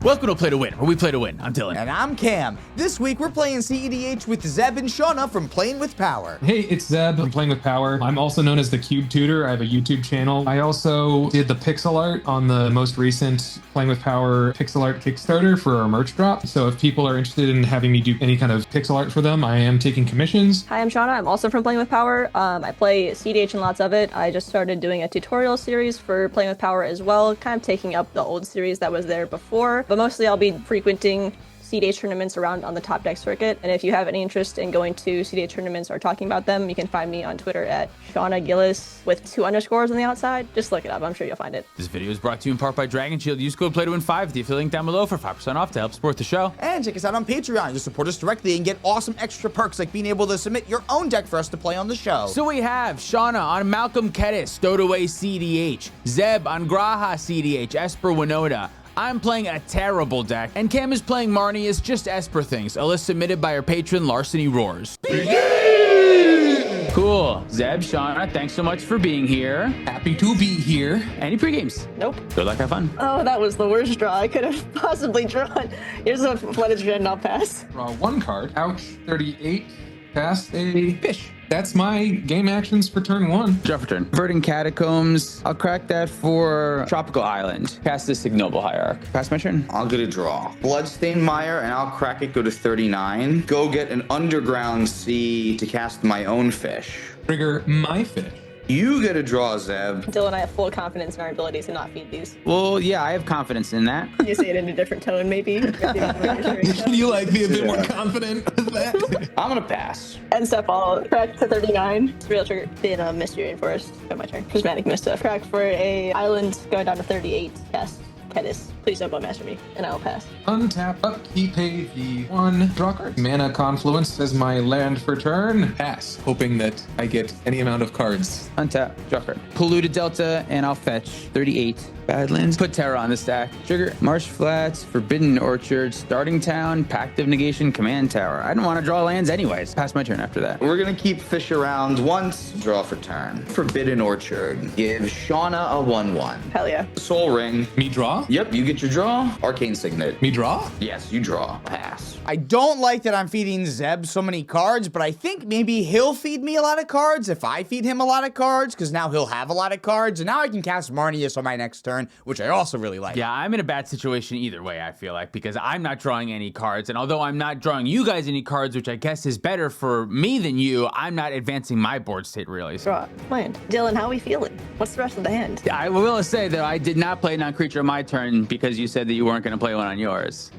Welcome to Play to Win, where we play to win. I'm Dylan. And I'm Cam. This week we're playing cEDH with Zeb and Shauna from Playing with Power. Hey, it's Zeb. I'm Playing with Power. I'm also known as the Cube Tutor. I have a YouTube channel. I also did the pixel art on the most recent Playing with Power pixel art Kickstarter for our merch drop. So if people are interested in having me do any kind of pixel art for them, I am taking commissions. Hi, I'm Shauna. I'm also from Playing with Power. I play cEDH and lots of it. I just started doing a tutorial series for Playing with Power as well, kind of taking up the old series that was there before. But mostly I'll be frequenting cEDH tournaments around on the top deck circuit. And if you have any interest in going to cEDH tournaments or talking about them, you can find me on Twitter at Shauna Gillis with 2 underscores on the outside. Just look it up. I'm sure you'll find it. This video is brought to you in part by Dragon Shield. Use code PLAYTOWIN5 with the affiliate link down below for 5% off to help support the show. And check us out on Patreon. You support us directly and get awesome extra perks like being able to submit your own deck for us to play on the show. So we have Shauna on Malcolm Kediss, stowed away cEDH. Zeb on Graha cEDH, Esper Winota. I'm playing a terrible deck, and Cam is playing Marneus, just Esper things. A list submitted by our patron, Larceny Roars. Begin! Cool. Zeb, Shauna, thanks so much for being here. Happy to be here. Any pre-games? Nope. Good luck, have fun. Oh, that was the worst draw I could have possibly drawn. Here's a flooded and I'll pass. Draw 1 card. Ouch. 38. Cast a fish. That's my game actions for turn 1. Draw for turn. Verdant Catacombs. I'll crack that for Tropical Island. Cast this Ignoble Hierarch. Pass my turn. I'll get a draw. Bloodstained Mire, and I'll crack it, go to 39. Go get an Underground Sea to cast my own fish. Trigger my fish. You get a draw, Zeb. Dylan and I have full confidence in our abilities to not feed these. Well, yeah, I have confidence in that. You say it in a different tone, maybe. You like be a bit more confident with that? I'm gonna pass. End step, I'll crack to 39. Real trigger. Then Mystery Rainforest. Go my turn. Prismatic Mista. Crack for a island going down to 38. Cast Kediss. Please don't master me, and I'll pass. Untap, upkeep, pay the 1. Draw card. Mana Confluence as my land for turn. Pass, hoping that I get any amount of cards. Untap, draw card. Polluted Delta, and I'll fetch 38. Badlands. Put Terra on the stack. Trigger. Marsh Flats, Forbidden Orchard, Starting Town, Pact of Negation, Command Tower. I don't want to draw lands anyways. Pass my turn after that. We're gonna keep fish around once. Draw for turn. Forbidden Orchard. Give Shauna a 1/1. Hell yeah. Soul Ring. Me draw? Yep, you get your draw. Arcane Signet. Me draw? Yes, you draw. Pass. I don't like that I'm feeding Zeb so many cards, but I think maybe he'll feed me a lot of cards if I feed him a lot of cards, because now he'll have a lot of cards, and now I can cast Marneus on my next turn, which I also really like. Yeah, I'm in a bad situation either way, I feel like, because I'm not drawing any cards, and although I'm not drawing you guys any cards, which I guess is better for me than you, I'm not advancing my board state really. So. Draw. Land. Dylan, how are we feeling? What's the rest of the hand? I will say that I did not play non-creature on my turn because you said that you weren't going to play one on yours.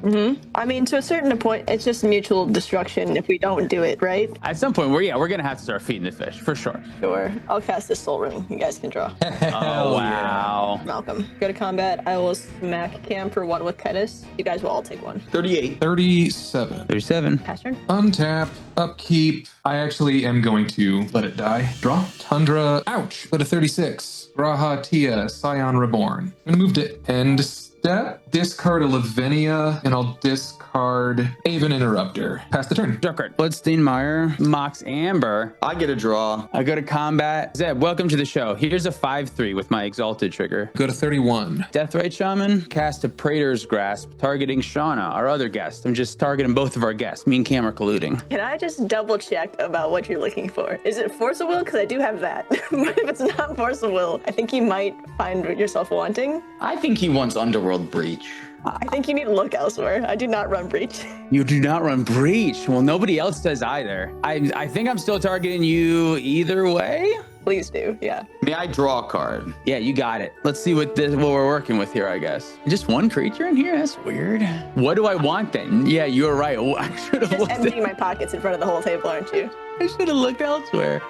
I mean, to a certain point, it's just mutual destruction if we don't do it, right? At some point, we're going to have to start feeding the fish, for sure. Sure. I'll cast this Soul Ring. You guys can draw. Oh, wow. Malcolm. Go to combat. I will smack Cam for 1 with Kediss. You guys will all take 1. 38. 37. 37. Pass turn. Untap, upkeep. I actually am going to let it die. Draw. Tundra, ouch. Go to 36. Graha Tia, Scion Reborn. I'm gonna move to end step. Discard a Lavinia, and I'll discard Aven Interrupter. Pass the turn. Draw card. Bloodstained Mire, Mox Amber. I get a draw. I go to combat. Zeb, welcome to the show. Here's a 5/3 with my Exalted trigger. Go to 31. Deathrite Shaman, cast a Praetor's Grasp, targeting Shauna, our other guest. I'm just targeting both of our guests. Me and Cam are colluding. Can I just double check about what you're looking for? Is it Force of Will? Because I do have that. But if it's not Force of Will, I think you might find yourself wanting. I think he wants Underworld Breach. I think you need to look elsewhere. I do not run Breach. You do not run Breach. Well, nobody else does either. I think I'm still targeting you either way. Please do, yeah. May I draw a card? Yeah, you got it. Let's see what we're working with here, I guess. Just one creature in here? That's weird. What do I want then? Yeah, you were right. I should have Just looked. emptying my pockets in front of the whole table, aren't you? I should have looked elsewhere.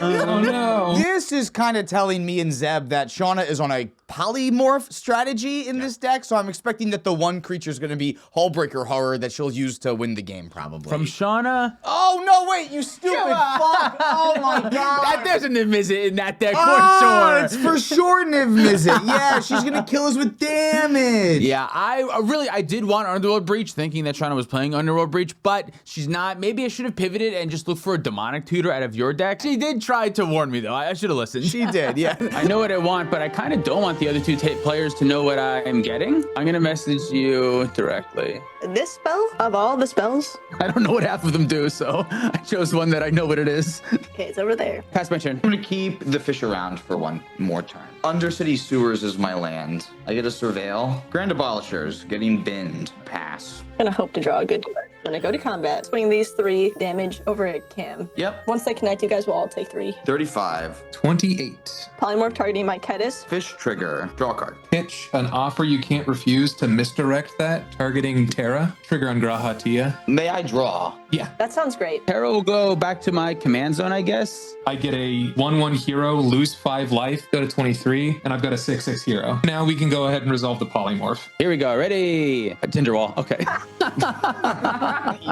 Oh no. This is kind of telling me and Zeb that Shauna is on a polymorph strategy in this deck, so I'm expecting that the one creature is going to be Hullbreaker Horror that she'll use to win the game, probably. From Shauna? Oh, no, wait, you stupid fuck. Oh, my God. There's a Niv-Mizzet in that deck, Oh, for it's sure. for sure Niv-Mizzet. Yeah, she's going to kill us with damage. Yeah, I did want Underworld Breach, thinking that Shauna was playing Underworld Breach, but she's not. Maybe I should have pivoted and just looked for a Demonic Tutor out of your deck. She did try to warn me, though. I should have listened. She did, yeah. I know what I want, but I kind of don't want the other two players to know what I am getting. I'm going to message you directly. This spell, of all the spells, I don't know what half of them do, so I chose one that I know what it is. okay, it's over there. Pass my turn. I'm gonna keep the fish around for one more turn. Undercity Sewers is my land. I get a Surveil. Grand Abolishers, getting binned. Pass. Gonna hope to draw a good card. Gonna go to combat. Swing these 3 damage over at Cam. Yep. Once they connect, you guys will all take 3. 35. 28. Polymorph targeting my Kediss. Fish trigger. Draw a card. Pitch an offer you can't refuse to misdirect that, targeting Terra. Trigger on Graha Tia. May I draw? Yeah. That sounds great. Terra will go back to my command zone, I guess. I get a 1/1 hero, lose 5 life, go to 23, and I've got a 6/6 hero. Now we can go ahead and resolve the polymorph. Here we go. Ready? A Tinder wall. Okay.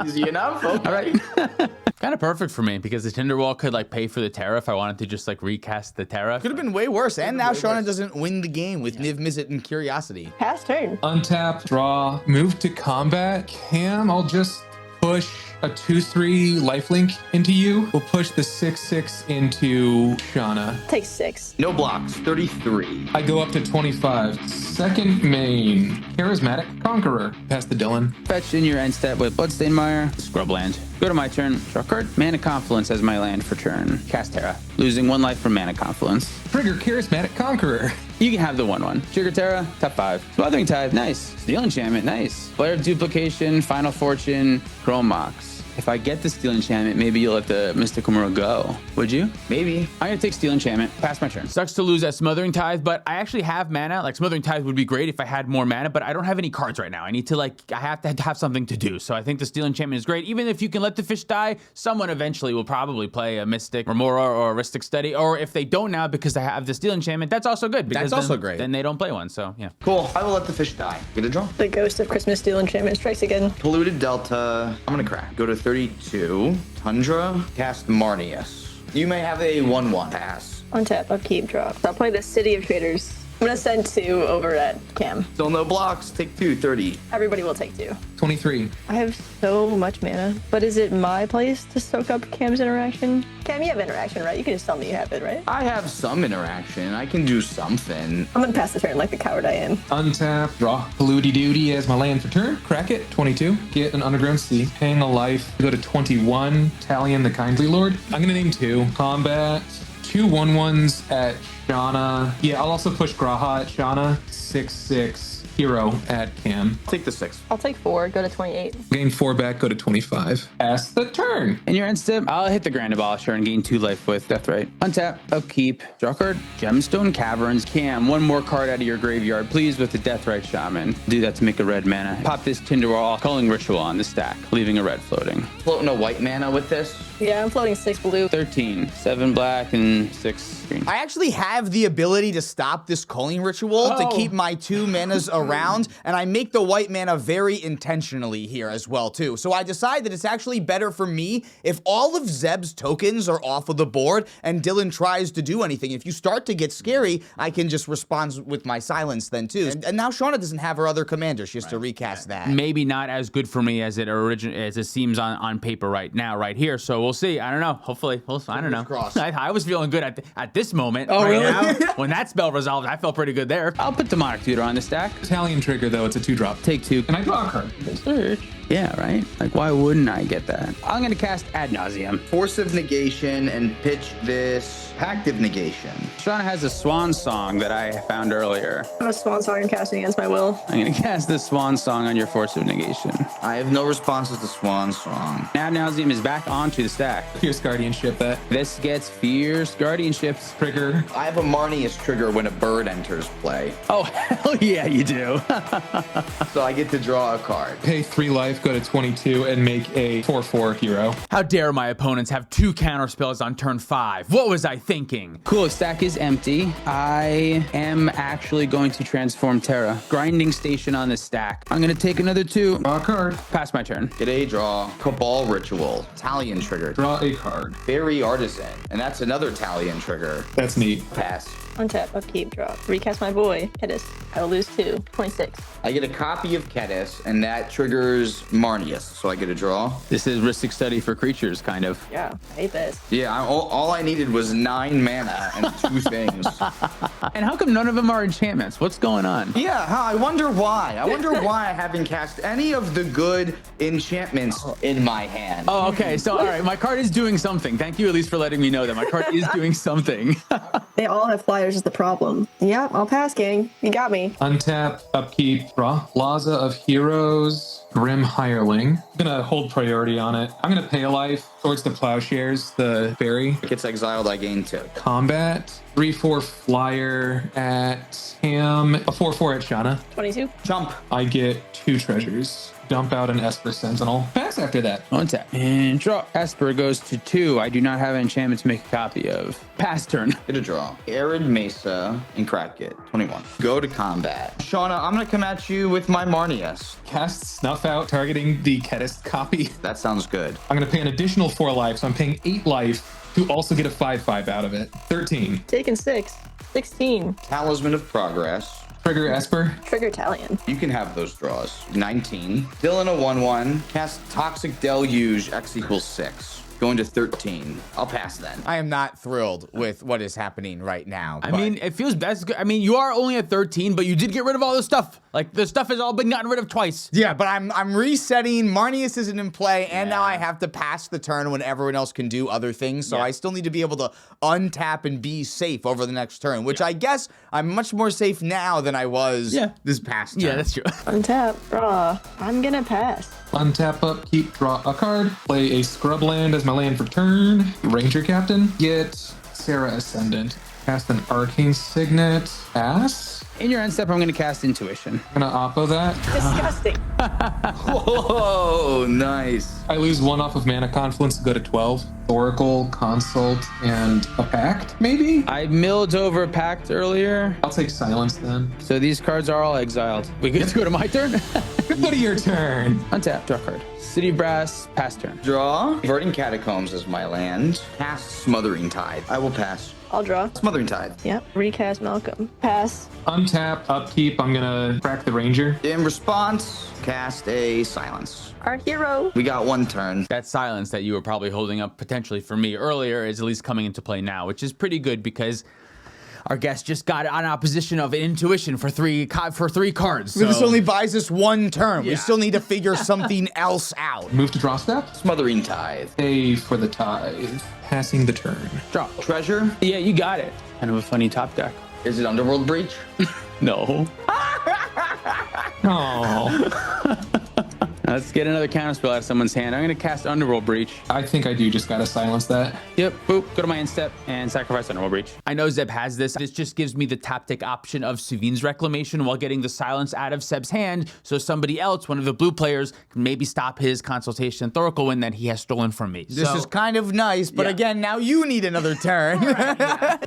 Easy enough. Okay. All right. Kind of perfect for me because the Tinder wall could like pay for the Terra if I wanted to just like recast the Terra. Could have been way worse. And now Shauna doesn't win the game with Niv Mizzet and Curiosity. Pass turn. Untap, draw, move to combat. Cam, I'll just push a 2/3 lifelink into you. We'll push the 6/6 into Shauna. Take 6. No blocks. 33. I go up to 25. Second main, Charismatic Conqueror. Pass the Dylan. Fetch in your end step with Bloodstained Mire, Scrubland. Go to my turn. Draw a card. Mana Confluence as my land for turn. Cast Terra. Losing 1 life from Mana Confluence. Trigger Charismatic Conqueror. You can have the 1/1. Trigger Terra, top 5. Smothering Tithe, nice. Steel Enchantment, nice. Flare of Duplication, Final Fortune, Chrome Mox. If I get the Steel Enchantment, maybe you'll let the Mystical Mirror go. Would you? Maybe. I'm gonna take Steel Enchantment. Pass my turn. Sucks to lose that Smothering Tithe, but I actually have mana. Like Smothering Tithe would be great if I had more mana, but I don't have any cards right now. I need to I have to have something to do. So I think the Steel Enchantment is great. Even if you can let the fish die, someone eventually will probably play a Mystic Remora or a Rhystic Study. Or if they don't now because I have the Steel Enchantment, that's also good. Because That's also great. Then they don't play one. So yeah. Cool. I will let the fish die. Get a draw. The Ghost of Christmas Steel Enchantment strikes again. Polluted Delta. I'm gonna crack. Go to 32. Tundra. Cast Marneus. You may have a 1/1. Pass. Untap, upkeep, drop. I'll play the City of Traders. I'm gonna send 2 over at Cam. Still no blocks. Take 2. 30. Everybody will take 2. 23. I have so much mana, but is it my place to soak up Cam's interaction? Cam, you have interaction, right? You can just tell me you have it, right? I have some interaction. I can do something. I'm gonna pass the turn like the coward I am. Untap, draw Polluty Duty as my land for turn. Crack it. 22. Get an Underground Sea. Paying a life. Go to 21. Talion the Kindly Lord. I'm gonna name 2. Combat. 2 1/1s at Shauna. Yeah, I'll also push Graha at Shauna. 6/6. Hero at Cam. Take the 6. I'll take 4, go to 28. Gain 4 back, go to 25. Pass the turn. In your end step, I'll hit the Grand Abolisher and gain 2 life with Deathrite. Untap, upkeep, draw card, Gemstone Caverns. Cam, 1 more card out of your graveyard, please, with the Deathrite Shaman. Do that to make a red mana. Pop this Tinderwall Culling Ritual on the stack, leaving a red floating. Floating a white mana with this. Yeah, I'm floating 6 blue. 13, 7 black, and 6 green. I actually have the ability to stop this culling ritual to keep my 2 manas around, and I make the white mana very intentionally here as well, too. So I decide that it's actually better for me if all of Zeb's tokens are off of the board and Dylan tries to do anything. If you start to get scary, I can just respond with my silence then, too. And now Shauna doesn't have her other commander. She has to recast that. Maybe not as good for me as it seems on paper right now, right here. So we'll see. I don't know. Hopefully, I don't know. crossed. I was feeling good at this moment. Oh, right really? now. When that spell resolved, I felt pretty good there. I'll put Demonic Tutor on the stack. Italian trigger, though, it's a 2-drop. Take 2. And I draw a card. Search. Yeah, right? Like, why wouldn't I get that? I'm going to cast Ad Nauseam. Force of Negation and pitch this Pact of Negation. Shauna has a Swan Song that I found earlier. I'm a Swan Song and casting against my will. I'm going to cast the Swan Song on your Force of Negation. I have no responses to Swan Song. Ad Nauseam is back onto the stack. Fierce Guardianship that. This gets Fierce Guardianships. Trigger. I have a Marneus trigger when a bird enters play. Oh, hell yeah, you do. So I get to draw a card. Pay 3 life, go to 22, and make a 4/4 hero. How dare my opponents have 2 counter spells on turn 5? What was I thinking? Cool, stack is empty. I am actually going to transform Terra. Grinding Station on the stack. I'm going to take another 2. Draw a card. Pass my turn. Get a draw. Cabal Ritual. Talion trigger. Draw a card. Fairy Artisan. And that's another Talion trigger. That's neat. Pass. Untap, upkeep, draw. Recast my boy, Kediss. I will lose 2. 26. I get a copy of Kediss, and that triggers Marneus, so I get a draw. This is Ristic Study for creatures, kind of. Yeah, I hate this. Yeah, all I needed was 9 mana and 2 things. And how come none of them are enchantments? What's going on? Yeah, I wonder why. I wonder why I haven't cast any of the good enchantments in my hand. Oh, okay. So, all right, my card is doing something. Thank you at least for letting me know that my card is doing something. They all have flyers is the problem. Yep, I'll pass, gang. You got me. Untap, upkeep, draw. Plaza of Heroes, Grim Hireling. I'm gonna hold priority on it. I'm gonna pay a life towards the Plowshares, the fairy. If it gets exiled, I gain 2. Combat, 3/4 flyer at Cam, a 4/4 at Shauna. 22. Jump. I get 2 treasures. Dump out an Esper Sentinel. Pass after that. Untap. And draw. Esper goes to 2. I do not have an enchantment to make a copy of. Pass turn. Get a draw. Arid Mesa and crack it. 21. Go to combat. Shauna, I'm gonna come at you with my Marneus. Cast Snuff Out, targeting the Kediss copy. That sounds good. I'm gonna pay an additional 4 life, so I'm paying 8 life to also get a 5/5 out of it. 13. Taking 6. 16. Talisman of Progress. Trigger Esper. Trigger Talion. You can have those draws. 19. Dylan a 1/1. Cast Toxic Deluge. X equals 6. Going to 13. I'll pass then. I am not thrilled with what is happening right now. I mean, it feels best. I mean, you are only at 13, but you did get rid of all the stuff. Like, the stuff has all been gotten rid of twice. yeah, but I'm resetting. Marneus isn't in play, and now I have to pass the turn when everyone else can do other things. So I still need to be able to untap and be safe over the next turn, which I guess I'm much more safe now than I was this past turn. Yeah, that's true. Untap, draw. I'm gonna pass. Untap, upkeep, draw a card. Play a scrub land as my land for turn. Ranger Captain. Get Terra Ascendant. Cast an Arcane Signet. Pass. In your end step, I'm going to cast Intuition. I'm gonna oppo that. Disgusting. Whoa, nice. I lose 1 off of Mana Confluence to go to 12. Oracle, Consult, and a Pact, maybe? I milled over Pact earlier, I'll take Silence then. so these cards are all exiled. We good to go to my turn? Go to your turn. Untap, draw card. City Brass, pass turn. Draw. Verdant Catacombs is my land. Cast Smothering Tide. I will pass. I'll draw. Smothering Tide. Yep. Recast Malcolm. Pass. Untap, upkeep, I'm gonna crack the Ranger. In response, cast a Silence. Our hero. We got 1 turn. That silence that you were probably holding up potentially for me earlier is at least coming into play now, which is pretty good because our guest just got an opposition of Intuition for 3 cards. So. This only buys us 1 turn. We Yeah. still need to figure something else out. Move to draw step. Smothering Tithe. Pay for the tithe. Passing the turn. Draw. Treasure. Yeah, you got it. Kind of a funny top deck. Is it Underworld Breach? No. Oh, Let's get another counterspell out of someone's hand. I'm going to cast Underworld Breach. I think I do just gotta silence that. Yep, boop, go to my end step and sacrifice Underworld Breach. I know Zeb has this. This just gives me the tactic option of Savine's Reclamation while getting the silence out of Zeb's hand, so somebody else, one of the blue players, can maybe stop his Consultation Thoracle win that he has stolen from me. This is kind of nice, but Yeah. again, now you need another turn.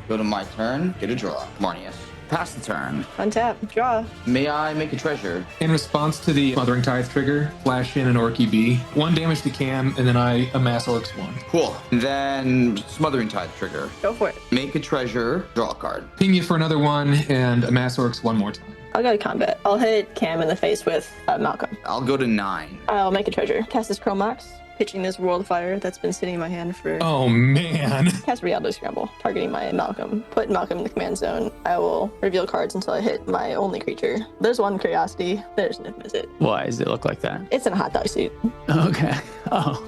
Go to my turn. Get a draw. Marneus. Pass the turn. Untap, draw. May I make a treasure? In response to the Smothering Tithe trigger, flash in an Orky B. 1 damage to Cam, and then I amass Orcs 1. Cool. Then Smothering Tithe trigger. Go for it. Make a treasure. Draw a card. Ping you for another 1, and amass Orcs 1 more time. I'll go to combat. I'll hit Cam in the face with Malcolm. I'll go to 9. I'll make a treasure. Cast this Chromox. Pitching this World of Fire that's been sitting in my hand for... Oh, man. Cast Reality Scramble, targeting my Malcolm. Put Malcolm in the command zone. I will reveal cards until I hit my only creature. There's 1 Curiosity. There's no Visit. Why does it look like that? It's in a hot dog suit. Okay. Oh.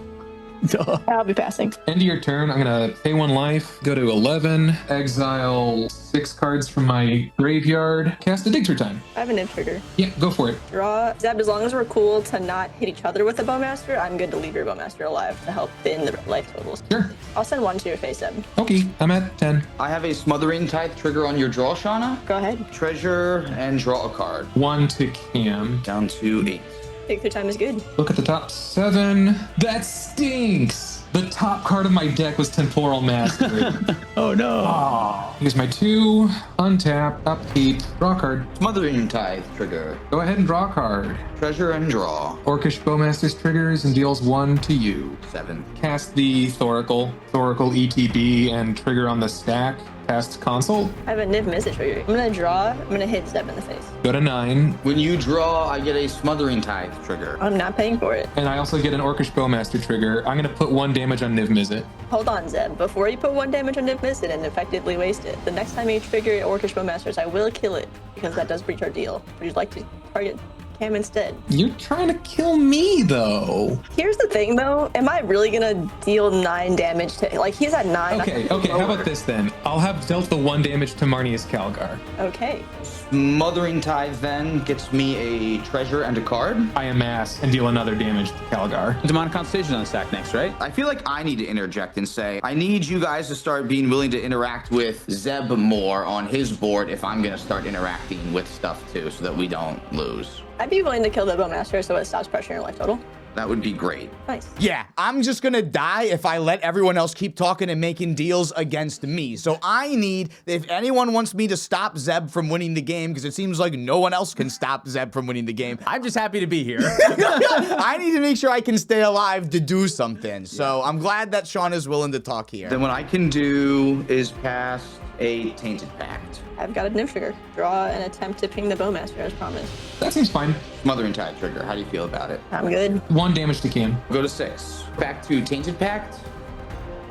Duh. I'll be passing. End of your turn, I'm gonna pay 1 life, go to 11, exile 6 cards from my graveyard, cast a Dig Through Time. I have a Nymph trigger. Yeah, go for it. Draw. Zeb, as long as we're cool to not hit each other with the Bowmaster, I'm good to leave your Bowmaster alive to help thin the life totals. Sure. I'll send 1 to your face, Zeb. Okay, I'm at 10. I have a Smothering Tithe trigger on your draw, Shauna. Go ahead. Treasure and draw a card. 1 to Cam. Down to 8. Dig through time is good. Look at the top 7. That stinks! The top card of my deck was Temporal Master. Oh no. Oh. Here's my 2. Untap, upkeep, draw card. Smothering Tithe trigger. Go ahead and draw a card. Treasure and draw. Orcish Bowmaster's triggers and deals 1 to you. 7. Cast the Thoracle ETB, and trigger on the stack. Cast Consult. I have a Niv Mizzet trigger. I'm gonna draw. I'm gonna hit Zeb in the face. Go to 9. When you draw, I get a Smothering Tithe trigger. I'm not paying for it. And I also get an Orcish Bowmaster trigger. I'm going to put 1 damage on Niv Mizzet. Hold on, Zeb. Before you put 1 damage on Niv Mizzet and effectively waste it, the next time you trigger Orcish Bowmasters, I will kill it because that does breach our deal. Would you like to target Cam instead? You're trying to kill me, though. Here's the thing, though. Am I really gonna deal 9 damage to? Like, he's at 9. Okay. How about this then? I'll have dealt the 1 damage to Marneus Calgar. Okay. Smothering Tithe then gets me a treasure and a card. I amass and deal another damage to Calgar. Demonic Consultation on the stack next, right? I feel like I need to interject and say, I need you guys to start being willing to interact with Zeb more on his board if I'm going to start interacting with stuff too, so that we don't lose. I'd be willing to kill the Bowmaster so it stops pressuring your life total. That would be great. Nice. Yeah, I'm just gonna die if I let everyone else keep talking and making deals against me. So I need, if anyone wants me to stop Zeb from winning the game, because it seems like no one else can stop Zeb from winning the game, I'm just happy to be here. I need to make sure I can stay alive to do something. So I'm glad that Shauna is willing to talk here. Then what I can do is cast a Tainted Pact. I've got a Niv trigger. Draw and attempt to ping the Bowmaster as promised. That seems fine. Smothering Tithe trigger. How do you feel about it? I'm good. 1 damage to Cam. Go to 6. Back to Tainted Pact.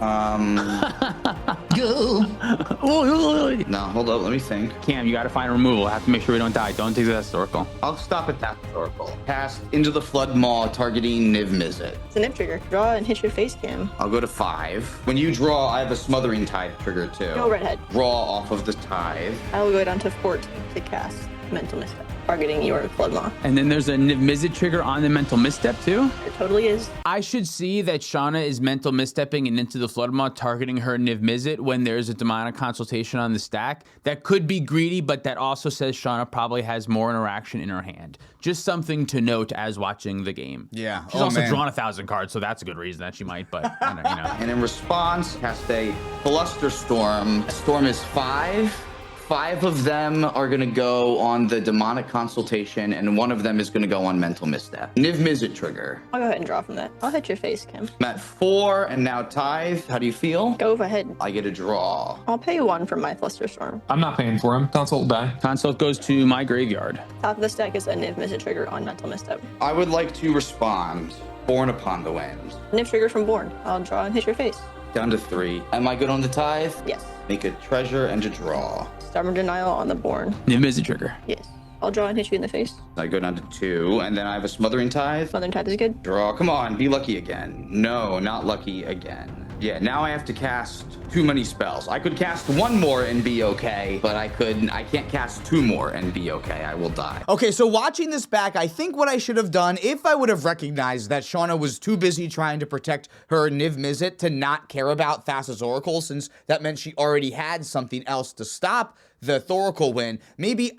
No, hold up. Let me think. Cam, you got to find removal. I have to make sure we don't die. Don't take that historical. I'll stop at that historical. Cast Into the Flood Maw, targeting Niv Mizzet. It's a Niv trigger. Draw and hit your face, Cam. I'll go to 5. When you draw, I have a Smothering Tithe trigger too. Go redhead. Draw off of the tithe. I will go down to 14 to cast Mental Misstep, targeting your Flood Maw. And then there's a Niv Mizzet trigger on the Mental Misstep too. It totally is. I should see that Shauna is mental misstepping and into the Floodmaw, targeting her Niv Mizzet when there's a Demonic Consultation on the stack. That could be greedy, but that also says Shauna probably has more interaction in her hand. Just something to note as watching the game. Yeah. She's also drawn 1,000 cards, so that's a good reason that she might, but I don't, you know. And in response, cast a Flusterstorm. Storm is 5. 5 of them are going to go on the Demonic Consultation, and 1 of them is going to go on Mental Misstep. Niv Mizzet trigger. I'll go ahead and draw from that. I'll hit your face, Cam. I'm at 4, and now Tithe. How do you feel? Go ahead. I get a draw. I'll pay 1 for my Flusterstorm. I'm not paying for him. Consult die. Consult goes to my graveyard. Top of the stack is a Niv Mizzet trigger on Mental Misstep. I would like to respond. Born Upon the Wind. Niv trigger from Born. I'll draw and hit your face. Down to 3. Am I good on the Tithe? Yes. Make a treasure and a draw. Stubborn Denial on the Born. Niv Mizzet trigger. Yes. I'll draw and hit you in the face. I go down to 2, and then I have a Smothering Tithe. Southern Tide is good. Draw. Come on, be lucky again. No, not lucky again. Yeah, now I have to cast too many spells. I could cast 1 more and be okay, but I can't cast 2 more and be okay. I will die. Okay, so watching this back, I think what I should have done, if I would have recognized that Shauna was too busy trying to protect her Niv Mizzet to not care about Thassa's Oracle, since that meant she already had something else to stop the Thoracle win, maybe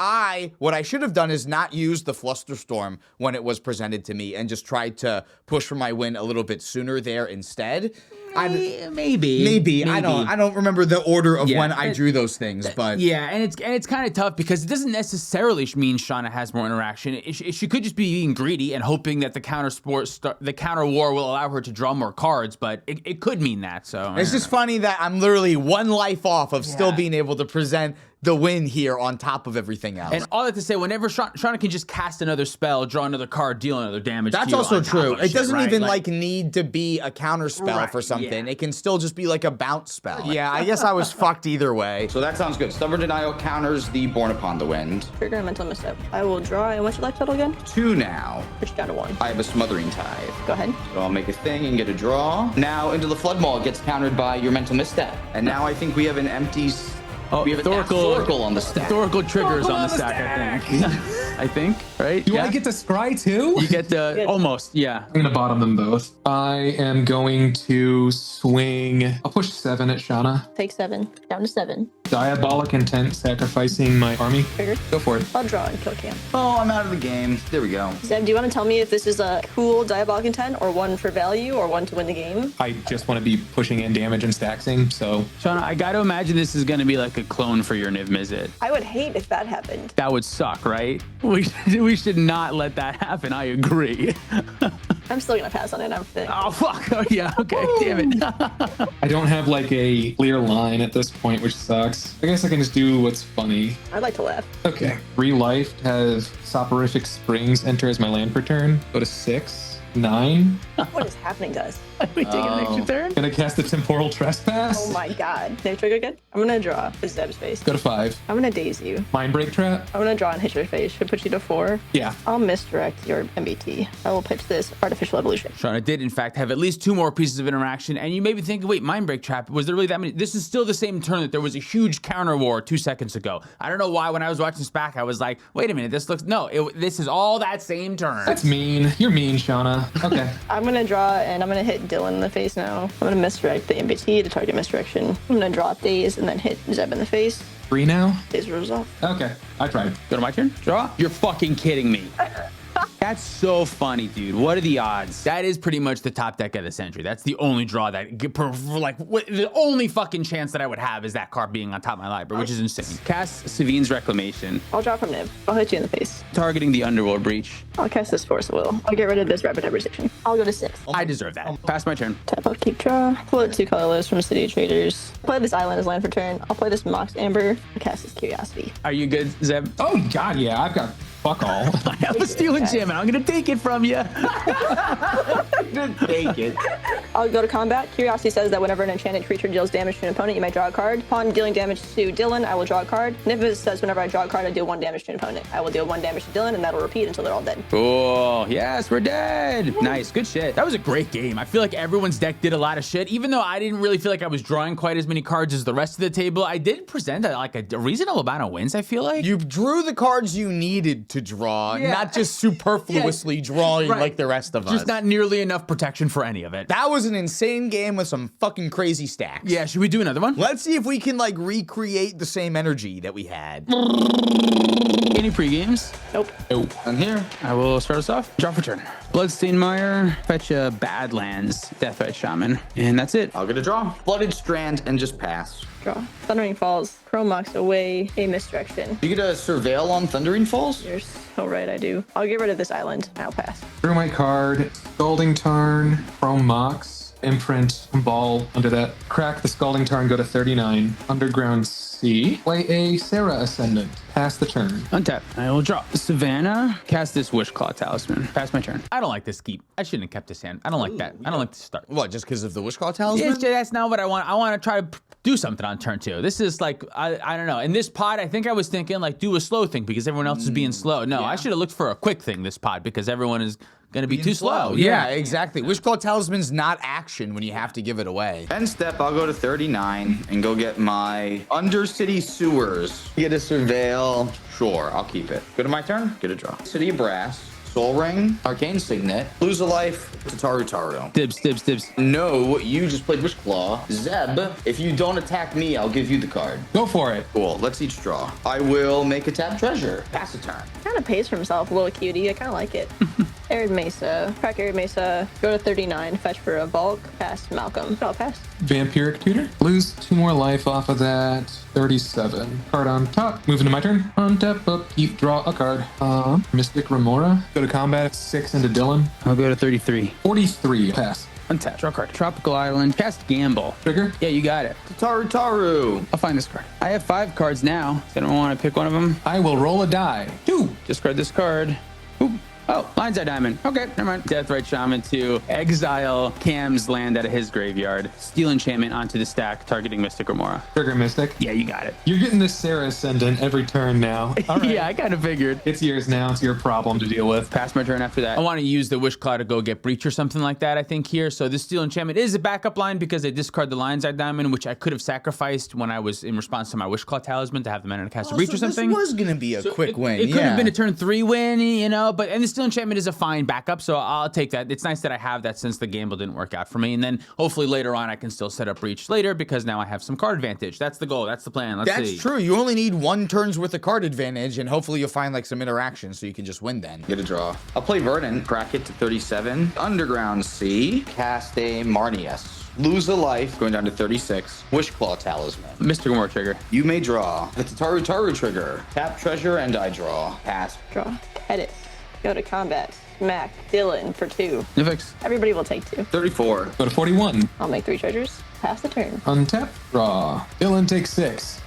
what I should have done is not use the Flusterstorm when it was presented to me and just tried to push for my win a little bit sooner there instead. Maybe. I don't remember the order of when I drew those things, but yeah, and it's kind of tough because it doesn't necessarily mean Shauna has more interaction. She could just be being greedy and hoping that the counter war will allow her to draw more cards, but it could mean that. So it's just funny that I'm literally 1 life off of still being able to present the win here on top of everything else. And all that to say, whenever Shauna can just cast another spell, draw another card, deal another damage. That's to you also on top true. of It shit, doesn't right? even need to be a counter spell for something. yeah. It can still just be like a bounce spell. Yeah, I guess I was fucked either way. So that sounds good. Stubborn Denial counters the Born Upon the Wind. Trigger and Mental Misstep. I will draw, and what's your life total again? 2 now. Push down to 1. I have a Smothering Tithe. Go ahead. So I'll make a thing and get a draw. Now Into the Flood Maw gets countered by your Mental Misstep. And now I think we have an empty... we have a Thoracle on the stack. Thoracle triggers on the stack, I think. I think, right? Do I get to scry too? You get the almost, yeah. I'm gonna bottom them both. I am going to swing. I'll push 7 at Shauna. Take 7. Down to 7. Diabolic Intent, sacrificing my army. Trigger. Go for it. I'll draw and kill Cam. Oh, I'm out of the game. There we go. Zeb, do you want to tell me if this is a cool Diabolic Intent, or 1 for value, or 1 to win the game? I just want to be pushing in damage and staxing, so. Shauna, I got to imagine this is going to be like a clone for your Niv Mizzet. I would hate if that happened. That would suck, right? We should not let that happen. I agree. I'm still gonna pass on it. I'm fit. Oh, fuck. Oh, yeah. Okay. Damn it. I don't have like a clear line at this point, which sucks. I guess I can just do what's funny. I'd like to laugh. Okay. 3 life, have Soporific Springs enter as my land per turn. Go to 6. 9. What is happening to us? We take an extra turn. Gonna cast a Temporal Trespass. Oh my god. No trigger again? I'm gonna draw a Zeb's face. Go to 5. I'm gonna daze you. Mind Break Trap. I'm gonna draw and hit your face. Should put you to 4. Yeah. I'll misdirect your MBT. I will pitch this Artificial Evolution. Shauna did, in fact, have at least 2 more pieces of interaction, and you may be thinking, wait, Mind Break Trap, was there really that many? This is still the same turn that there was a huge counter war 2 seconds ago. I don't know why when I was watching this back, I was like, wait a minute, this looks, no, this is all that same turn. That's mean. You're mean, Shauna. Okay. I'm gonna draw and I'm gonna hit Dylan in the face now. I'm gonna misdirect the MBT to target misdirection. I'm gonna draw Daze and then hit Zeb in the face. 3 now? Daze rolls off. Okay. I tried. Go to my turn? Draw? You're fucking kidding me. That's so funny, dude. What are the odds? That is pretty much the top deck of the century. That's the only draw that, the only fucking chance that I would have is that card being on top of my library, which is insane. Cast Savine's Reclamation, I'll draw from Niv. I'll hit you in the face. targeting the Underworld Breach. I'll cast this Force of Will. I'll get rid of this Rapid Hybridization. I'll go to 6. I deserve that. Pass my turn. Tap up, keep draw. Float 2 colorless from City of Traders. Play this island as land for turn. I'll play this Mox Amber. I'll cast this Curiosity. Are you good, Zeb? Oh, God, yeah. I've got fuck all. I have a Steel Enchantment. I'm gonna take it from you. Take it. I'll go to combat. Curiosity says that whenever an enchanted creature deals damage to an opponent, you may draw a card. Upon dealing damage to Dylan, I will draw a card. Niv says whenever I draw a card, I deal 1 damage to an opponent. I will deal 1 damage to Dylan, and that'll repeat until they're all dead. Cool. Yes, we're dead. Nice. Good shit. That was a great game. I feel like everyone's deck did a lot of shit. Even though I didn't really feel like I was drawing quite as many cards as the rest of the table, I did present a reasonable amount of wins, I feel like. You drew the cards you needed to draw, not just superfluously drawing Right. like the rest of us. Just not nearly enough protection for any of it. That was an insane game with some fucking crazy stacks. Yeah, should we do another one? Let's see if we can like recreate the same energy that we had. Any pre-games? Nope. I'm here. I will start us off. Draw for turn. Bloodstained Mire, fetch a Badlands, Deathbite Shaman, and that's it. I'll get a draw. Flooded Strand and just pass. Draw. Thundering Falls. Chromox away. A misdirection. You get a Surveil on Thundering Falls? You're so right, I do. I'll get rid of this island. I'll pass. Through my card, Scalding Tarn, Chrome Mox, Imprint, Ball under that. Crack the Scalding Tarn, go to 39. Underground Sea. Play a Sarah Ascendant. Pass the turn. Untap. I will draw. Savannah, cast this Wishclaw Talisman. Pass my turn. I don't like this keep. I shouldn't have kept this hand. I don't like that. I don't like this start. What, just because of the Wishclaw Talisman? That's not what I want. I want to try to do something on turn 2. This is like, I don't know. In this pod, I think I was thinking like do a slow thing because everyone else is being slow. No, I should have looked for a quick thing this pod because everyone is going to be too slow. Yeah, exactly. Wishclaw Talisman's not action when you have to give it away. 10 step, I'll go to 39 and go get my Undercity Sewers. Get a Surveil. Sure, I'll keep it. Go to my turn, get a draw. City of Brass. Soul Ring, Arcane Signet, lose a life to Taru. Dibs, dibs, dibs. No, you just played Wishclaw. Zeb, if you don't attack me, I'll give you the card. Go for it. Cool, let's each draw. I will make a tap treasure. Pass a turn. Kind of pays for himself, a little cutie. I kind of like it. Arid Mesa. Crack Arid Mesa. Go to 39. Fetch for a bulk. Pass Malcolm. I'll pass. Vampiric Tutor. Lose 2 more life off of that. 37. Card on top. Moving to my turn. Untap, upkeep, draw a card. Mystic Remora. Go to combat. 6 into Dylan. I'll go to 33. 43. Pass. Untap. Draw card. Tropical Island. Cast Gamble. Trigger. Yeah, you got it. Taru. I'll find this card. I have 5 cards now. Anyone want to pick one of them? I will roll a die. 2. Discard this card. Oop. Oh, Lion's Eye Diamond. Okay, never mind. Deathrite Shaman to exile Cam's land out of his graveyard. Steal enchantment onto the stack, targeting Mystic Remora. Trigger Mystic. Yeah, you got it. You're getting this Sarah Ascendant every turn now. All right. Yeah, I kind of figured. It's yours now. It's your problem to deal with. Pass my turn after that. I want to use the Wishclaw to go get Breach or something like that, I think, here. So this Steal Enchantment is a backup line because I discard the Lion's Eye Diamond, which I could have sacrificed when I was in response to my Wishclaw Talisman to have the mana to cast a Breach or something. This was going to be a quick win. It could have been a turn 3 win, you know, but, and the Steal Enchantment is a fine backup, so I'll take that. It's nice that I have that since the gamble didn't work out for me, and then hopefully later on I can still set up Breach later because now I have some card advantage. That's the goal. That's the plan. Let's see. That's true. You only need 1 turn's worth of card advantage, and hopefully you'll find like some interaction so you can just win then. Get a draw. I'll play Verdant. Crack it to 37. Underground Sea. Cast a Marneus. Lose a life, going down to 36. Wishclaw Talisman. Mystic Remora trigger. You may draw. It's a Taru trigger. Tap treasure and I draw. Pass. Draw. Kediss. Go to combat. Smack Dylan for 2. Nifix. Everybody will take 2. 34. Go to 41. I'll make 3 treasures. Pass the turn. Untap, draw. Dylan takes 6.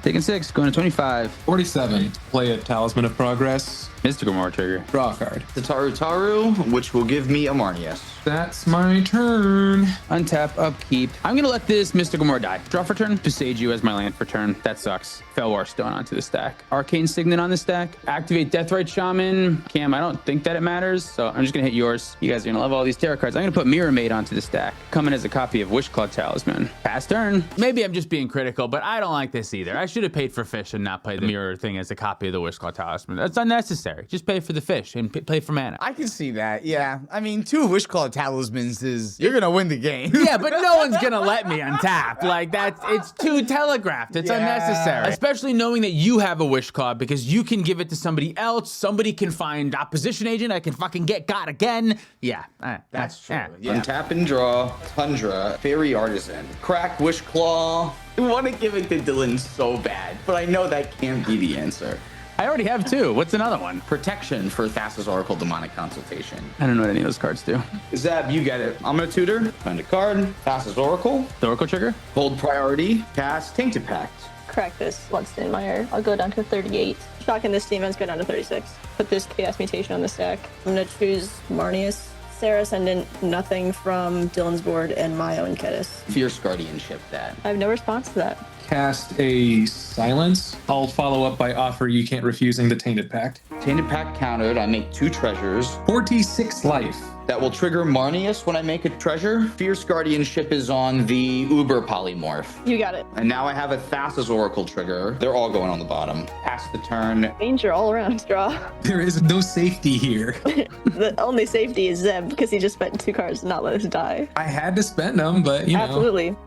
Taking 6, going to 25. 47. Play a Talisman of Progress. Mystical More trigger. Draw a card. The Taru, which will give me a Marneus. That's my turn. Untap, upkeep. I'm gonna let this Mystical More die. Draw for turn. Besage you as my land for turn. That sucks. Felwar Stone onto the stack. Arcane Signet on the stack. Activate Deathrite Shaman. Cam, I don't think that it matters, so I'm just gonna hit yours. You guys are gonna love all these Terra cards. I'm gonna put Mirror Maid onto the stack. Coming as a copy of Wishclaw Talisman. Pass turn. Maybe I'm just being critical, but I don't like this either. I should have paid for fish and not play the mirror thing as a copy of the Wishclaw Talisman. That's unnecessary. Just pay for the fish and play for mana. I can see that, yeah. I mean, 2 Wishclaw Talismans is, you're gonna win the game. Yeah, but no one's gonna let me untap. Like, it's too telegraphed. It's unnecessary. Especially knowing that you have a Wishclaw, because you can give it to somebody else. Somebody can find opposition agent. I can fucking get got again. Yeah. That's true. Yeah. Untap and draw. Tundra. Fairy Artisan. Crack Wishclaw. I want to give it to Dylan so bad, but I know that can't be the answer. I already have 2. What's another one? Protection for Thassa's Oracle Demonic Consultation. I don't know what any of those cards do. Zeb, you get it. I'm gonna tutor. Find a card. Thassa's Oracle. The Oracle trigger? Hold priority. Cast Tainted Pact. Crack this Bloodstained. I'll go down to 38. Shocking this demons go down to 36. Put this Chaos Mutation on the stack. I'm gonna choose Marneus. Sarah Ascendant, nothing from Dylan's board, and my own Kediss. Fierce Guardianship that. I have no response to that. Cast a Silence. I'll follow up by offer you can't refusing the Tainted Pact. Tainted Pact countered. I make 2 treasures. 46 life. That will trigger Marneus when I make a treasure. Fierce Guardianship is on the Uber Polymorph. You got it. And now I have a Thassa's Oracle trigger. They're all going on the bottom. Pass the turn. Danger all around, draw. There is no safety here. The only safety is Zeb, because he just spent 2 cards to not let us die. I had to spend them, but you know.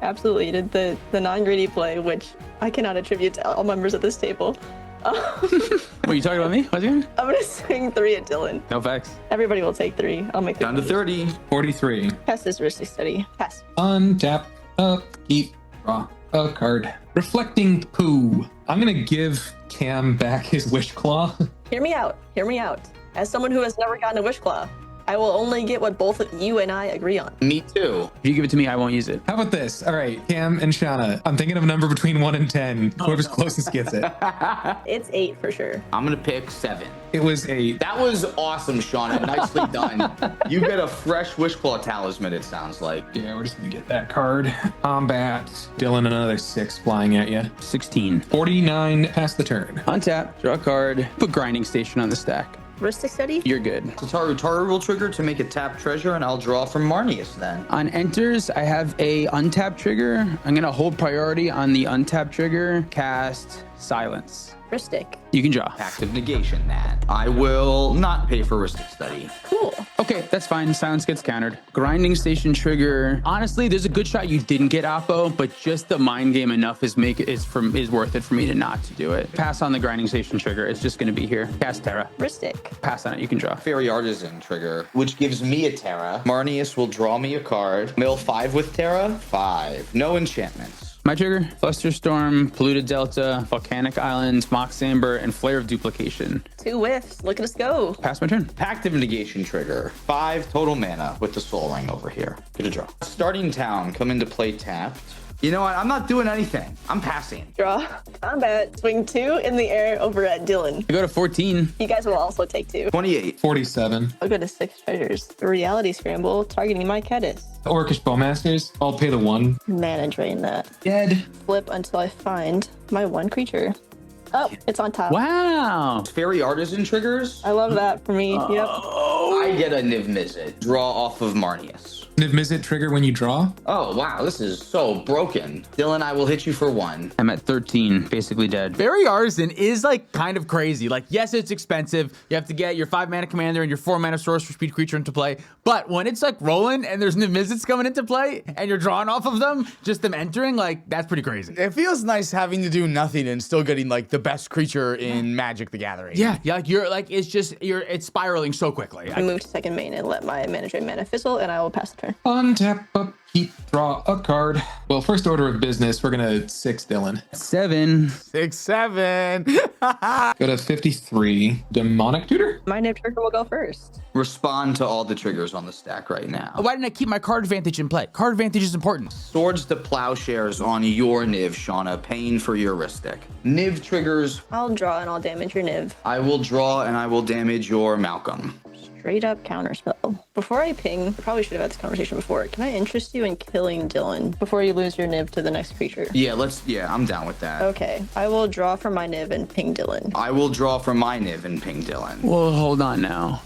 Absolutely. You did the non-greedy play, which I cannot attribute to all members of this table. What, you talking about me? What's your name? I'm gonna swing 3 at Dylan. No facts. Everybody will take 3. I'll make Down to 30. 43. Pass this Ristic Study. Pass. Untap, upkeep, draw a card. Reflecting Poo. I'm gonna give Cam back his Wishclaw. Hear me out. As someone who has never gotten a Wishclaw, I will only get what both you and I agree on. Me too. If you give it to me, I won't use it. How about this? All right, Cam and Shauna. I'm thinking of a number between 1 and 10. Whoever's closest gets it. It's 8 for sure. I'm gonna pick 7. It was 8. That was awesome, Shauna. Nicely done. You get a fresh Wishclaw Talisman, it sounds like. Yeah, we're just gonna get that card. Combat. Dylan, another 6 flying at you. 16. 49. Pass the turn. Untap, draw a card, put Grinding Station on the stack. Ristic Study? You're good. Taru will trigger to make a tap treasure, and I'll draw from Marneus then. On enters, I have a untap trigger. I'm gonna hold priority on the untap trigger, cast Silence. Ristic. You can draw. Pact of Negation that. I will not pay for Ristic Study. Cool. Okay, that's fine. Silence gets countered. Grinding Station trigger. Honestly, there's a good shot you didn't get Oppo, but just the mind game enough is worth it for me to not to do it. Pass on the Grinding Station trigger. It's just gonna be here. Cast Terra. Ristic. Pass on it. You can draw. Fairy Artisan trigger, which gives me a Terra. Marneus will draw me a card. Mill 5 with Terra. 5. No enchantments. My trigger: Flusterstorm, Polluted Delta, Volcanic Islands, Mox Amber, and Flare of Duplication. 2 whiffs. Look at us go. Pass my turn. Pact of Negation trigger. 5 total mana with the Soul Ring over here. Get a draw. Starting town, come into play tapped. You know what? I'm not doing anything. I'm passing. Draw. Combat. Swing 2 in the air over at Dylan. I go to 14. You guys will also take 2. 28. 47. I'll go to 6 treasures. Reality Scramble, targeting my Kediss. Orcish Bowmasters. I'll pay the 1. Mana drain that. Dead. Flip until I find my 1 creature. Oh, it's on top. Wow. Fairy Artisan triggers. I love that for me. Yep. I get a Niv Mizzet. Draw off of Marneus. Niv Mizzet trigger when you draw. Oh, wow. This is so broken. Dylan, I will hit you for 1. I'm at 13, basically dead. Fairy Artisan is like kind of crazy. Like, yes, it's expensive. You have to get your 5 mana commander and your 4 mana sorcerer speed creature into play. But when it's like rolling and there's Niv Mizzets coming into play and you're drawing off of them, just them entering, like, that's pretty crazy. It feels nice having to do nothing and still getting like the best creature in Magic the Gathering. Yeah, like it's spiraling so quickly. I move to second main and let my mana drain mana fizzle, and I will pass the turn. Untap, keep, draw a card. Well, first order of business, we're gonna 6 Dylan. 7. 6, 7. Go to 53. Demonic Tutor? My Nib trigger will go first. Respond to all the triggers on the stack right now. Why didn't I keep my card advantage in play? Card advantage is important. Swords to Plowshares on your Niv, Shauna, paying for your Ristic. Niv triggers, I'll draw and I'll damage your Niv. I will draw and I will damage your Malcolm. Straight up counterspell. Before I ping, I probably should have had this conversation before. Can I interest you in killing Dylan before you lose your Niv to the next creature? Yeah, I'm down with that. Okay, I will draw from my Niv and ping Dylan. I will draw from my Niv and ping Dylan. Well, hold on now.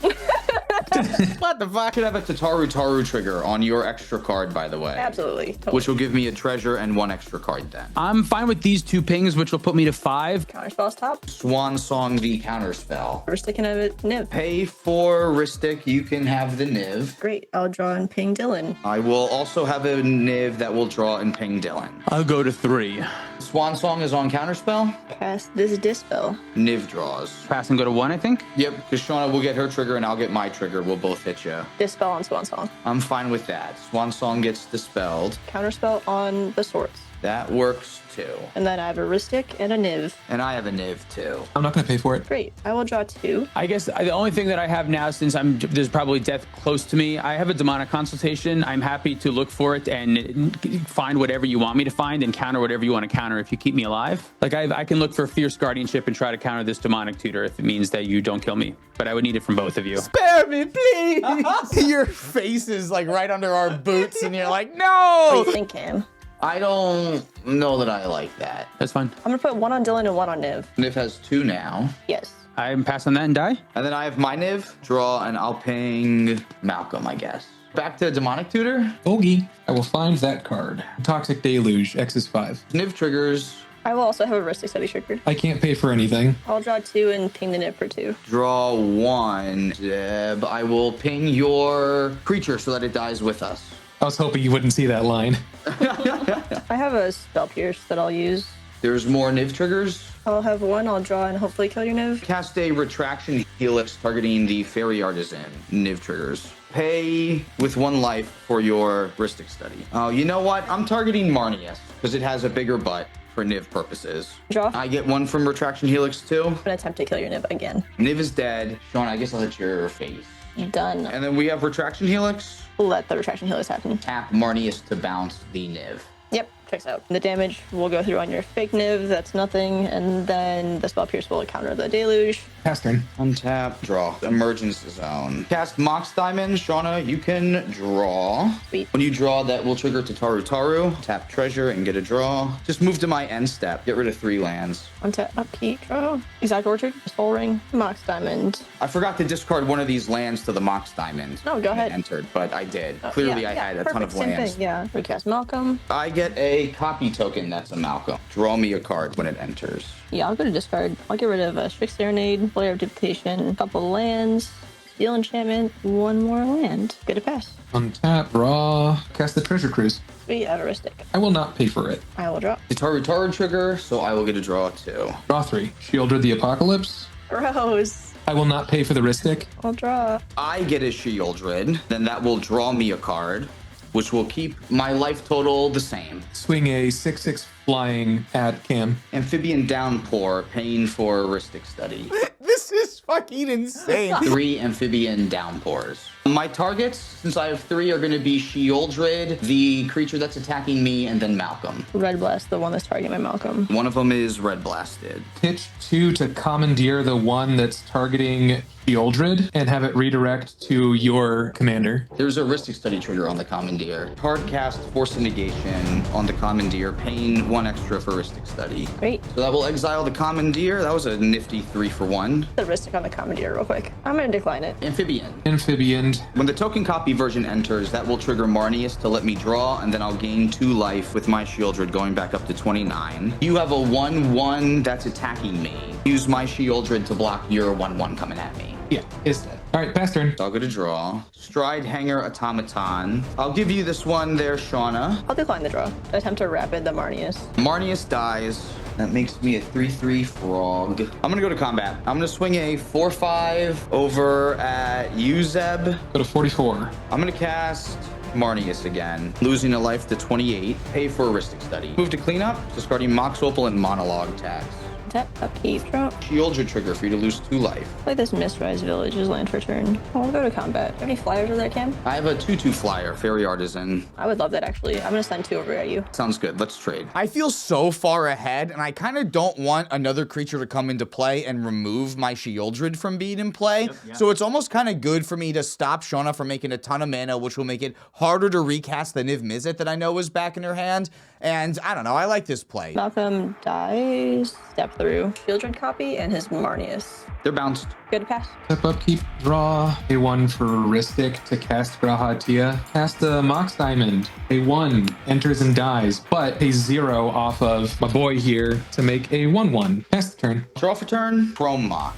What the fuck? I could have a Taru trigger on your extra card, by the way. Absolutely. Totally. Which will give me a treasure and 1 extra card then. I'm fine with these 2 pings, which will put me to 5. Counterspell's top. Swan Song the Counterspell. We're sticking of it. Niv. Pay for Ristic, you can have the Niv. Great. I'll draw and ping Dylan. I will also have a Niv that will draw and ping Dylan. I'll go to 3. Swan Song is on Counterspell. Cast this Dispel. Niv draws. Pass and go to 1, I think. Yep, because Shauna will get her trigger and I'll get my trigger. We'll both hit you. Dispel on Swan Song. I'm fine with that. Swan Song gets dispelled. Counterspell on the swords. That works too. And then I have a Ristic and a Niv. And I have a Niv too. I'm not gonna pay for it. Great. I will draw 2. I guess the only thing that I have now, since there's probably death close to me, I have a demonic consultation. I'm happy to look for it and find whatever you want me to find and counter whatever you want to counter if you keep me alive. Like I can look for fierce guardianship and try to counter this demonic tutor if it means that you don't kill me. But I would need it from both of you. Spare me, please. Your face is like right under our boots, and you're like, What no. do you think, Cam? I don't know that I like that. That's fine. I'm gonna put 1 on Dylan and 1 on Niv. Niv has 2 now. Yes. I'm pass on that and die. And then I have my Niv, draw, and I'll ping Malcolm, I guess. Back to Demonic Tutor. Ogie. I will find that card. Toxic Deluge, X is 5. Niv triggers, I will also have a Ristic Study triggered. I can't pay for anything. I'll draw 2 and ping the Niv for 2. draw 1. Zeb, I will ping your creature so that it dies with us. I was hoping you wouldn't see that line. I have a Spell Pierce that I'll use. There's more Niv triggers. I'll have 1. I'll draw and hopefully kill your Niv. Cast a Retraction Helix targeting the Fairy Artisan. Niv triggers. Pay with 1 life for your Ristic Study. Oh, you know what? I'm targeting Marneus because it has a bigger butt for Niv purposes. Draw. I get 1 from Retraction Helix too. An attempt to kill your Niv again. Niv is dead. Sean, I guess I'll hit your face. Done. And then we have Retraction Helix. Let the Retraction Helix happen. Tap Marneus to bounce the Niv. Yep, checks out. The damage will go through on your fake Niv, that's nothing, and then the Spell Pierce will counter the Deluge. Pass turn. Untap, draw. Emergence Zone. Cast Mox Diamond. Shauna, you can draw. Sweet. When you draw, that will trigger to Taru. Tap Treasure and get a draw. Just move to my end step. Get rid of 3 lands. Untap, upkeep, draw. Exact Orchard, Soul Ring, Mox Diamond. I forgot to discard one of these lands to the Mox Diamond. No, go when it ahead. entered, but I did. Clearly, Yeah, I had a perfect, ton of same lands. thing, yeah. Recast Malcolm. I get a copy token that's a Malcolm. Draw me a card when it enters. Yeah, I'll go to discard. I'll get rid of a Strict Serenade, Flare of Duplication, a couple lands, Steel Enchantment, 1 more land. Good to pass. Untap, draw, cast the Treasure Cruise. Sweet, Avaristic. I will not pay for it. I will draw. The Taru trigger, so I will get a draw too. Draw 3. Shieldred the Apocalypse. Gross. I will not pay for the Ristic. I'll draw. I get a Shieldred, then that will draw me a card, which will keep my life total the same. Swing a 6/6 flying at Cam. Amphibian Downpour, paying for Ristic Study. This is fucking insane. 3 Amphibian Downpours. My targets, since I have 3, are going to be Shieldred, the creature that's attacking me, and then Malcolm. Red Blast, the one that's targeting my Malcolm. One of them is Red Blasted. Pitch 2 to commandeer the one that's targeting Shieldred and have it redirect to your commander. There's a Ristic Study trigger on the Commandeer. Hard cast Force Negation on the Commandeer, paying 1 extra for Ristic Study. Great. So that will exile the Commandeer. That was a nifty 3 for 1. The Ristic on the Commandeer real quick. I'm gonna decline it. Amphibian. Amphibian. When the token copy version enters, that will trigger Marneus to let me draw, and then I'll gain 2 life with my Shieldred going back up to 29. You have a 1/1 that's attacking me. Use my Shieldred to block your 1/1 coming at me. Yeah, is dead. All right, pass turn. So I'll go to draw. Stride Hanger Automaton. I'll give you this one there, Shauna. I'll decline the draw. Attempt to rapid the Marneus. Marneus dies. That makes me a 3/3 frog. I'm gonna go to combat. I'm gonna swing a 4/5 over at you, Zeb. Go to 44. I'm gonna cast Marneus again. Losing a life to 28. Pay for a Ristic Study. Move to cleanup. Discarding Mox Opal and Monologue tags. Tap, upkeep, drop. Shield your trigger for you to lose 2 life. Play this Mistrise Village as land for turn. I'll go to combat. Do you have any flyers over there, Cam? I have a 2/2 flyer, Fairy Artisan. I would love that, actually. I'm gonna send 2 over at you. Sounds good. Let's trade. I feel so far ahead, and I kind of don't want another creature to come into play and remove my Shieldred from being in play. So it's almost kind of good for me to stop Shauna from making a ton of mana, which will make it harder to recast the Niv Mizzet that I know is back in her hand. And I don't know, I like this play. Malcolm dies. Step through. Shieldred copy and his Marneus. They're bounced. Good pass. Step up, keep, draw. A 1 for Ristic to cast Graha Tia. Cast a Mox Diamond. A 1 enters and dies, but a 0 off of my boy here to make a 1/1. Cast the turn. Draw for turn. Chrome Mox.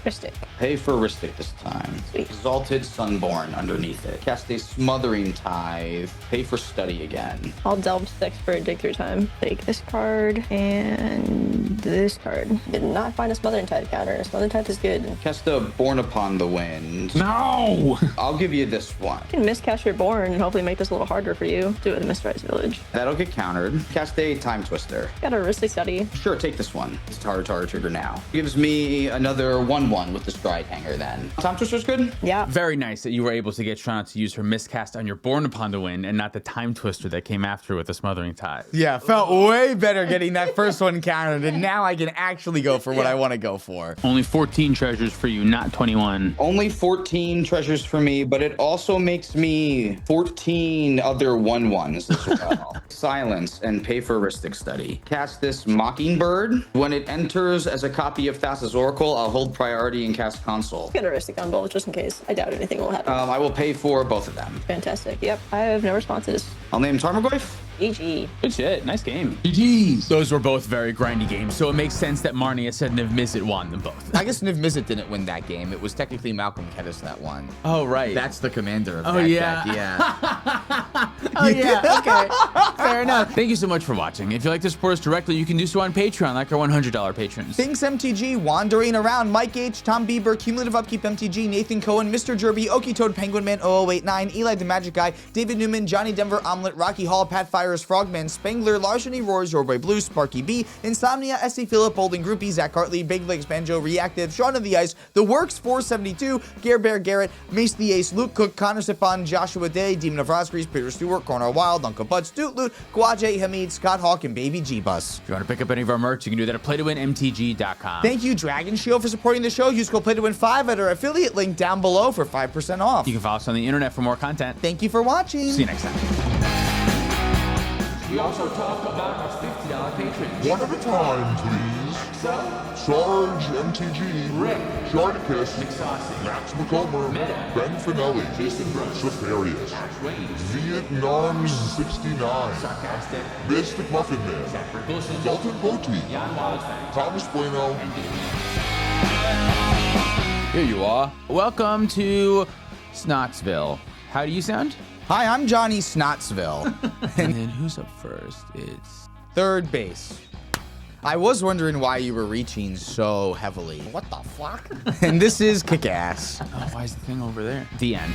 Ristic. Pay for Ristic this time. Sweet. Exalted Sunborn underneath it. Cast a Smothering Tithe. Pay for Study again. I'll delve 6 for a dig through time. Take this card and this card. Did not find a Smothering Tide counter. Smothering Tide is good. You Cast a Born Upon the Wind. No! I'll give you this one. can miscast your Born and hopefully make this a little harder for you. Do it with Mistrise Village. That'll get countered. Cast a Time Twister. Got a Ristic Study. Sure, take this one. It's Tara trigger now. Gives me another 1/1 with the Stride Hanger then. Time Twister's good? Yeah. Very nice that you were able to get Shauna to use her miscast on your Born Upon the Wind and not the Time Twister that came after with the Smothering Tide. Yeah, felt way better getting that first one countered, and now I can actually go for what I want to go for. Only 14 treasures for you, not 21. Only 14 treasures for me, but it also makes me 14 other 1/1s as well. Silence and pay for Ristic Study. Cast this Mockingbird. When it enters as a copy of Thassa's Oracle, I'll hold priority and cast Console. Get a Ristic on both just in case. I doubt anything will happen. I will pay for both of them. Fantastic. Yep. I have no responses. I'll name Tarmogoyf. GG. Good shit. Nice game. GG's. Those were both very grindy games, so it makes sense that Marneus and Niv Mizzet won them both. I guess Niv Mizzet didn't win that game. It was technically Malcolm Kediss that won. Oh, right. That's the commander of that yeah. deck, yeah. Oh, yeah. Okay. Fair enough. Thank you so much for watching. If you'd like to support us directly, you can do so on Patreon, like our $100 patrons. Thanks MTG, Wandering Around, Mike H, Tom Bieber, Cumulative Upkeep MTG, Nathan Cohen, Mr. Jerby, Okie Toad, Penguin Man 0089, Eli the Magic Guy, David Newman, Johnny Denver, Omelet, Rocky Hall, Pat Fires, Frogman, Spangler, Larceny Roars, Your Boy Blue, Sparky B, Insomnia, S.C. Phillip, Bolden Groupie, Zach Hartley, Big Legs Banjo, Reactive, Sean of the Ice, The Works 472, Gare Bear Garrett, Mace the Ace, Luke Cook, Connor Sifan, Joshua Day, Demon of Rosgrease, Peter Stewart, Corner Wild, Uncle Bud, Stoot Loot, Gwaje Hamid, Scott Hawk, and Baby G-Bus. If you want to pick up any of our merch, you can do that at playtowinmtg.com. Thank you, Dragon Shield, for supporting the show. Use code PlayToWin5 at our affiliate link down below for 5% off. You can follow us on the internet for more content. Thank you for watching. See you next time. We also talk about our $50 patrons. One at a time, please. Sarge, MTG, Rick, Sharticus, McSaucy, Max McComer, Meta, Ben Finelli, Jason Brooks, Safarius, Wayne, Vietnam 69, Sarcastic, Mystic Muffin Man, Zachary Wilson, Dalton Boti, Jan Wildfang, Thomas Bueno, Here you are. Welcome to Snotsville. How do you sound? Hi, I'm Johnny Snotsville. And then who's up first? It's Third base. I was wondering why you were reaching so heavily. What the fuck? And this is Kick-Ass. oh, why is the thing over there? The end.